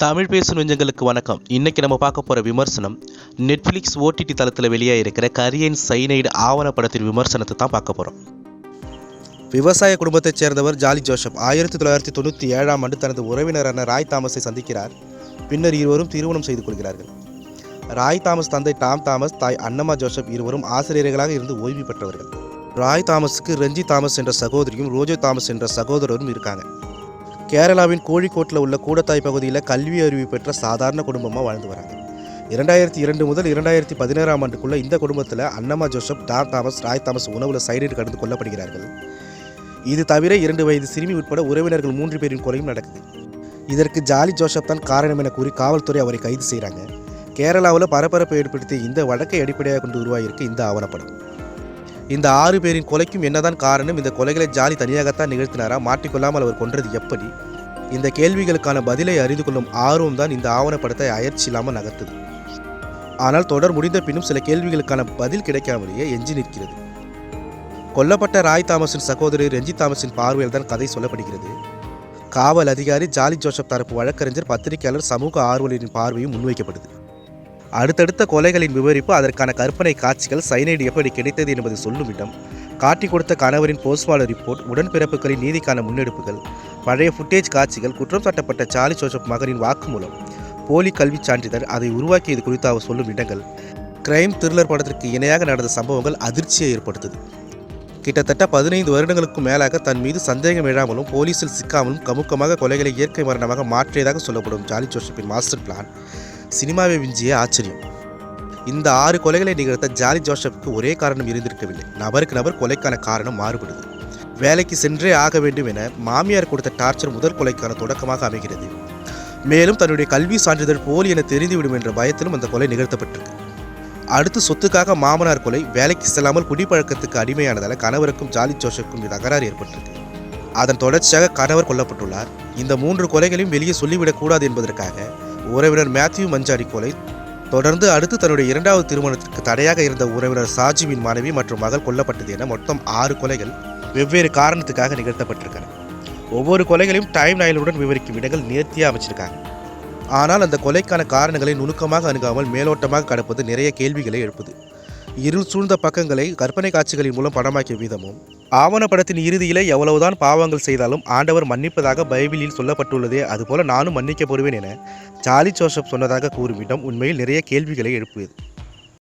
தமிழ் பேசும் நெஞ்சங்களுக்கு வணக்கம். இன்னைக்கு நம்ம பார்க்க போகிற விமர்சனம் நெட்ஃப்ளிக்ஸ் ஓடிடி தளத்தில் வெளியாக இருக்கிற கரியன் சைனைடு ஆவணப்படத்தின் விமர்சனத்தை தான் பார்க்க போகிறோம். விவசாய குடும்பத்தைச் சேர்ந்தவர் ஜாலி ஜோசப் 1997ஆம் ஆண்டு தனது உறவினரான ராய் தாமஸை சந்திக்கிறார். பின்னர் இருவரும் திருமணம் செய்து கொள்கிறார்கள். ராய் தாமஸ் தந்தை டாம் தாமஸ், தாய் அன்னம்மா ஜோசப் இருவரும் ஆசிரியர்களாக இருந்து ஓய்வு பெற்றவர்கள். ராய் தாமஸுக்கு ரெஞ்சி தாமஸ் என்ற சகோதரியும் ரோஜோ தாமஸ் என்ற சகோதரரும் இருக்காங்க. கேரளாவின் கோழிக்கோட்டில் உள்ள கூடத்தாய் பகுதியில் கல்வி அறிவு பெற்ற சாதாரண குடும்பமாக வாழ்ந்து வராங்க. 2002 முதல் 2016ஆம் ஆண்டுக்குள்ளே இந்த குடும்பத்தில் Annamma Joseph, Tom Thomas, Roy Thomas உணவில் சைனைடு கடந்து கொல்லப்படுகிறார்கள். இது தவிர 2 வயது சிறுமி உட்பட உறவினர்கள் 3 பேரின் கொலையும் நடக்குது. இதற்கு ஜாலி ஜோசப் தான் காரணம் என கூறி காவல்துறை அவரை கைது செய்கிறாங்க. கேரளாவில் பரபரப்பை ஏற்படுத்திய இந்த வழக்கை அடிப்படையாக கொண்டு உருவாகியிருக்கு இந்த ஆவணப்படம். இந்த 6 பேரின் கொலைக்கும் என்னதான் காரணம்? இந்த கொலைகளை ஜாலி தனியாகத்தான் நிகழ்த்தினாரா? மாட்டிக்கொள்ளாமல் அவர் கொன்றது எப்படி? இந்த கேள்விகளுக்கான பதிலை அறிந்து கொள்ளும் ஆர்வம் தான் இந்த ஆவணப்படத்தை அயற்சி இல்லாமல் நகர்த்துது. ஆனால் தொடர் முடிந்த பின்னும் சில கேள்விகளுக்கான பதில் கிடைக்காமலேயே எஞ்சி நிற்கிறது. கொல்லப்பட்ட ராய் தாமஸின் சகோதரி ரெஞ்சி தாமஸின் பார்வையில் தான் கதை சொல்லப்படுகிறது. காவல் அதிகாரி, ஜாலி ஜோசப் தரப்பு வழக்கறிஞர், பத்திரிகையாளர், சமூக ஆர்வலரின் பார்வையும் முன்வைக்கப்படுது. அடுத்தடுத்த கொலைகளின் விவரிப்பு, அதற்கான கற்பனை காட்சிகள், சைனைடு எப்படி கிடைத்தது என்பதை சொல்லும் இடம், காட்டி கொடுத்த கணவரின் போஸ்ட்மார்டம் ரிப்போர்ட், உடன்பிறப்புகளின் நீதிக்கான முன்னெடுப்புகள், பழைய ஃபுட்டேஜ் காட்சிகள், குற்றம் சாட்டப்பட்ட ஜாலி ஜோசப் மகனின் வாக்குமூலம், போலி கல்வி சான்றிதழ், அதை உருவாக்கியது குறித்து அவர் சொல்லும் இடங்கள், கிரைம் த்ரில்லர் படத்திற்கு இணையாக நடந்த சம்பவங்கள் அதிர்ச்சியை ஏற்படுத்துது. கிட்டத்தட்ட 15 வருடங்களுக்கும் மேலாக தன் மீது சந்தேகம் எழாமலும் போலீஸில் சிக்காமலும் கமுக்கமாக கொலைகளை இயற்கை மரணமாக மாற்றியதாக சொல்லப்படும் ஜாலி ஜோசப்பின் மாஸ்டர் பிளான் சினிமாவை விஞ்சிய ஆச்சரியம். இந்த 6 கொலைகளை நிகழ்த்த ஜாலி ஜோசப்புக்கு ஒரே காரணம் இருந்திருக்கவில்லை. நபருக்கு நபர் கொலைக்கான காரணம் மாறுபடுது. வேலைக்கு சென்றே ஆக வேண்டும் என மாமியார் கொடுத்த டார்ச்சர் முதல் கொலைக்கான தொடக்கமாக அமைகிறது. மேலும் தன்னுடைய கல்வி சான்றிதழ் போலி என தெரிந்துவிடும் என்ற பயத்திலும் அந்த கொலை நிகழ்த்தப்பட்டிருக்கு. அடுத்து சொத்துக்காக மாமனார் கொலை, வேலைக்கு செல்லாமல் குடிப்பழக்கத்துக்கு அடிமையானதால் கணவருக்கும் ஜாலி ஜோசப்புக்கும் தகராறு ஏற்பட்டிருக்கு. அதன் தொடர்ச்சியாக கணவர் கொல்லப்பட்டுள்ளார். இந்த 3 கொலைகளையும் வெளியே சொல்லிவிடக்கூடாது என்பதற்காக உறவினர் மேத்யூ மஞ்சாடி கொலை, தொடர்ந்து அடுத்து தன்னுடைய 2வது திருமணத்திற்கு தடையாக இருந்த உறவினர் சாஜிவின் மனைவி மற்றும் மகள் கொல்லப்பட்டது என மொத்தம் 6 கொலைகள் வெவ்வேறு காரணத்துக்காக நிகழ்த்தப்பட்டிருக்கின்றன. ஒவ்வொரு கொலைகளையும் டைம் லைனுடன் விவரிக்கும் இடங்கள் நேர்த்தியாக அமைச்சிருக்காங்க. ஆனால் அந்த கொலைக்கான காரணங்களை நுணுக்கமாக அணுகாமல் மேலோட்டமாக கடப்பது நிறைய கேள்விகளை எழுப்புது. இருள் சூழ்ந்த பக்கங்களை கற்பனை காட்சிகளின் மூலம் படமாக்கிய விதமும், ஆவணப்படத்தின் இறுதியிலே எவ்வளவுதான் பாவங்கள் செய்தாலும் ஆண்டவர் மன்னிப்பதாக பைபிளில் சொல்லப்பட்டுள்ளதே, அதுபோல நானும் மன்னிக்கப்படுவேன் என ஜாலி ஜோசப் சொன்னதாக கூறும் இடம் உண்மையில் நிறைய கேள்விகளை எழுப்புவது.